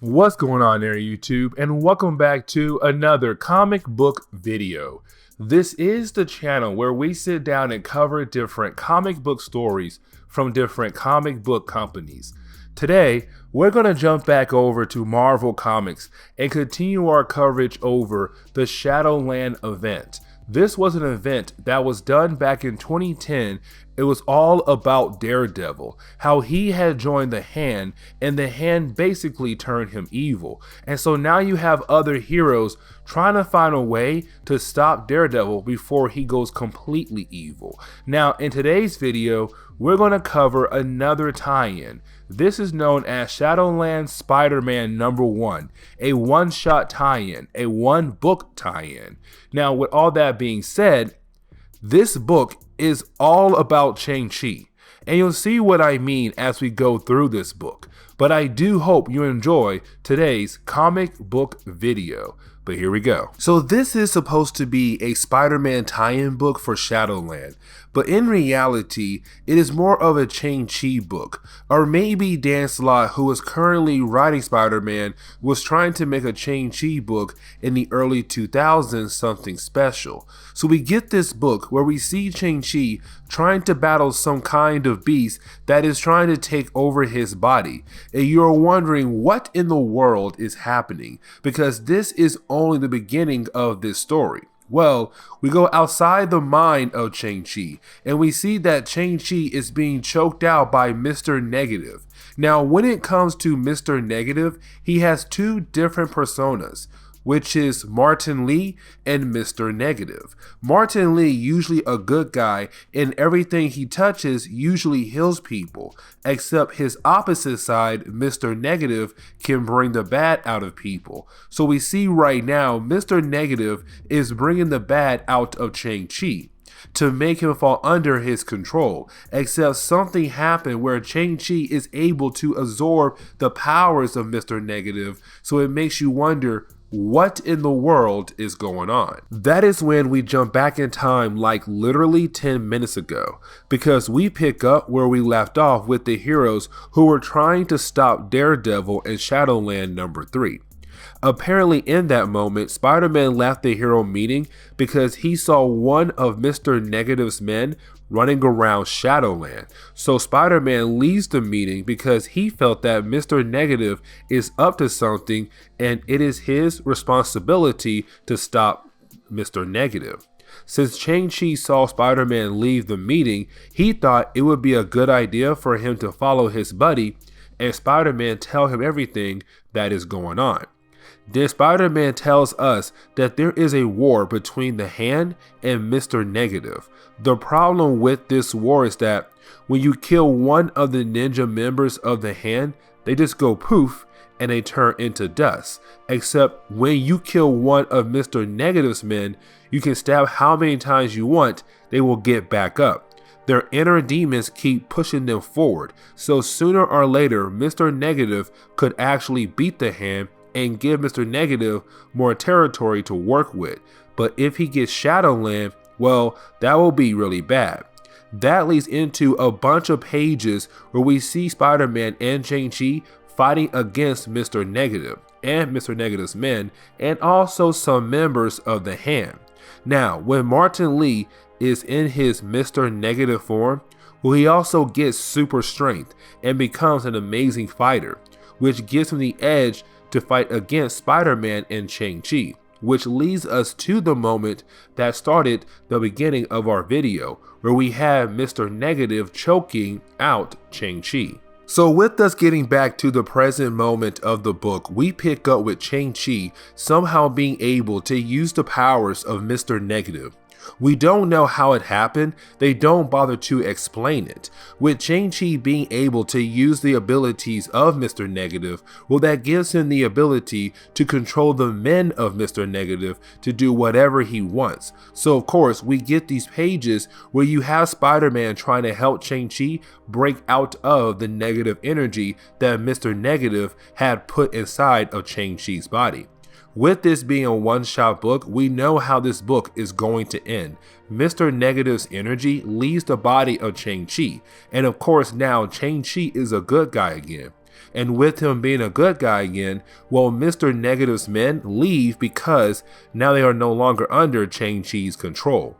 What's going on there, YouTube, and welcome back to another comic book video. This is the channel where we sit down and cover different comic book stories from different comic book companies. Today, we're going to jump back over to Marvel Comics and continue our coverage over the Shadowland event. This was an event that was done back in 2010. It was all about Daredevil, how he had joined the Hand, and the Hand basically turned him evil. And so now you have other heroes trying to find a way to stop Daredevil before he goes completely evil. Now, in today's video, we're going to cover another tie-in. This is known as Shadowland Spider-Man #1, a one-shot tie-in, a one-book tie-in. Now, with all that being said, this book is all about Shang-Chi, and you'll see what I mean as we go through this book. But I do hope you enjoy today's comic book video. But here we go. So this is supposed to be a Spider-Man tie-in book for Shadowland, but in reality, it is more of a Shang-Chi book. Or maybe Dan Slott, who is currently writing Spider-Man, was trying to make a Shang-Chi book in the early 2000s something special. So we get this book where we see Shang-Chi trying to battle some kind of beast that is trying to take over his body. And you're wondering what in the world is happening, because this is only the beginning of this story. Well, we go outside the mind of Shang-Chi, and we see that Shang-Chi is being choked out by Mr. Negative. Now, when it comes to Mr. Negative, he has two different personas, which is Martin Lee and Mr. Negative. Martin Lee, usually a good guy, and everything he touches usually heals people, except his opposite side, Mr. Negative, can bring the bad out of people. So we see right now, Mr. Negative is bringing the bad out of Shang-Chi to make him fall under his control, except something happened where Shang-Chi is able to absorb the powers of Mr. Negative, so it makes you wonder, what in the world is going on? That is when we jump back in time like literally 10 minutes ago, because we pick up where we left off with the heroes who were trying to stop Daredevil in Shadowland #3. Apparently in that moment, Spider-Man left the hero meeting because he saw one of Mr. Negative's men running around Shadowland. So Spider-Man leaves the meeting because he felt that Mr. Negative is up to something and it is his responsibility to stop Mr. Negative. Since Shang-Chi saw Spider-Man leave the meeting, he thought it would be a good idea for him to follow his buddy and Spider-Man tell him everything that is going on. Then Spider-Man tells us that there is a war between the Hand and Mr. Negative. The problem with this war is that when you kill one of the ninja members of the Hand, they just go poof and they turn into dust. Except when you kill one of Mr. Negative's men, you can stab how many times you want, they will get back up. Their inner demons keep pushing them forward, so sooner or later Mr. Negative could actually beat the Hand and give Mr. Negative more territory to work with. But if he gets Shadowland, well, that will be really bad. That leads into a bunch of pages where we see Spider-Man and Shang-Chi fighting against Mr. Negative and Mr. Negative's men, and also some members of the Hand. Now, when Martin Lee is in his Mr. Negative form, well, he also gets super strength and becomes an amazing fighter, which gives him the edge to fight against Spider-Man and Shang-Chi, which leads us to the moment that started the beginning of our video, where we have Mr. Negative choking out Shang-Chi. So with us getting back to the present moment of the book, we pick up with Shang-Chi somehow being able to use the powers of Mr. Negative. We don't know how it happened, they don't bother to explain it. With Shang-Chi being able to use the abilities of Mr. Negative, well, that gives him the ability to control the men of Mr. Negative to do whatever he wants. So of course, we get these pages where you have Spider-Man trying to help Shang-Chi break out of the negative energy that Mr. Negative had put inside of Shang-Chi's body. With this being a one-shot book, we know how this book is going to end. Mr. Negative's energy leaves the body of Shang-Chi, and of course now Shang-Chi is a good guy again. and with him being a good guy again, well, Mr. Negative's men leave because now they are no longer under Shang-Chi's control.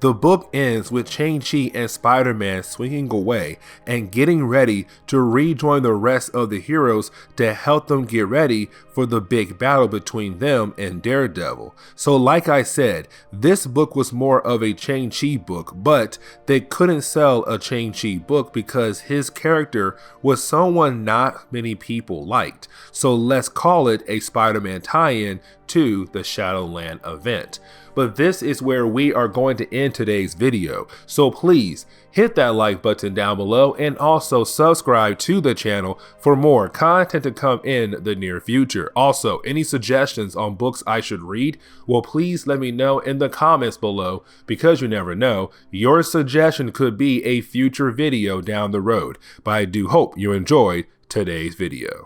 The book ends with Shang-Chi and Spider-Man swinging away and getting ready to rejoin the rest of the heroes to help them get ready for the big battle between them and Daredevil. So like I said, this book was more of a Shang-Chi book, but they couldn't sell a Shang-Chi book because his character was someone not many people liked. So let's call it a Spider-Man tie-in to the Shadowland event. But this is where we are going to end today's video, so please hit that like button down below and also subscribe to the channel for more content to come in the near future. Also, any suggestions on books I should read, well, please let me know in the comments below, because you never know, your suggestion could be a future video down the road. But I do hope you enjoyed today's video.